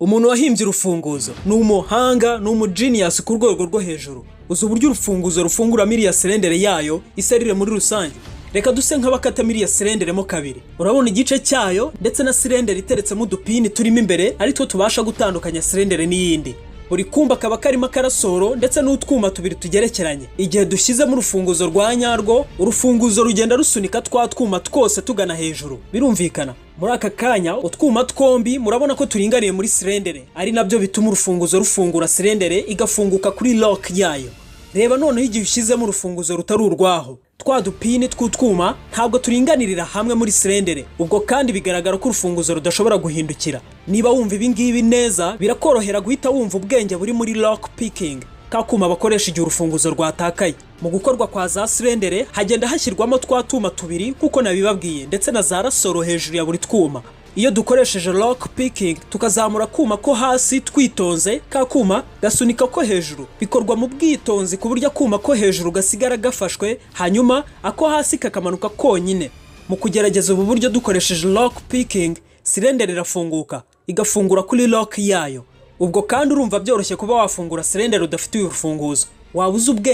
umuntu wahimbye urufunguzo ni umuhanga, ni umugenius ku rwego rwo hejuru. Uzi uburyo urufunguzo rufungura miriya serendere yayo iserire muri rusange. Reka duse nk'abakata miriya serendere mo kabiri. Urabona igice cyayo ndetse na serendere iteretsemo udupini turimo imbere ari two tubasha gutandukanya serendere n'iyindi. Buri kumba kaba karimo akarasoro ndetse n'utwuma tubiri tugerekeranye. Igihe dushyizemo urufunguzo rwa nyarwo, urufunguzo rugenda rusunika twa twuma twose tugana hejuru. Birumvikana? Muri aka kanya utwuma twombi murabona ko turinganiye muri serendere, ari nabyo bituma urufunguzo rufungura serendere igafunguka kuri lock yayo. Reba noneho igihe ushyizemo urufunguzo rutari urwaho, twa dupini tw'utwuma ntabwo turinganirira hamwe muri serendere. Ubwo kandi bigaragara ko urufunguzo rudashobora guhindukira. Niba wumva ibi ngibi neza, birakorohera guhita wumva ubwenge buri muri lock picking, ka kuma bakoresha igihe urufunguzo rwatakaye. Mu gukorwa kwa za serendere hagenda hashyirwamo twa tuma tubiri kuko nabibabwiye, ndetse na za rasoro hejuru ya buri twuma. Iyo dukoresheje lock picking tukazamura kuma ko hasi twitonze, ka kuma gasunika ko hejuru. Bikorwa mu bwitonzi ku buryo kuma ko hejuru gasigara gafashwe, hanyuma ako hasi kakamanuka konyine. Mu kugerageza ubu buryo dukoresheje lock picking, serendere irafunguka igafungura kuri lock yayo. Ubwo kandi urumva byoroshye kuba wafungura serendere udafite urufunguzo. Wabuze ubwenge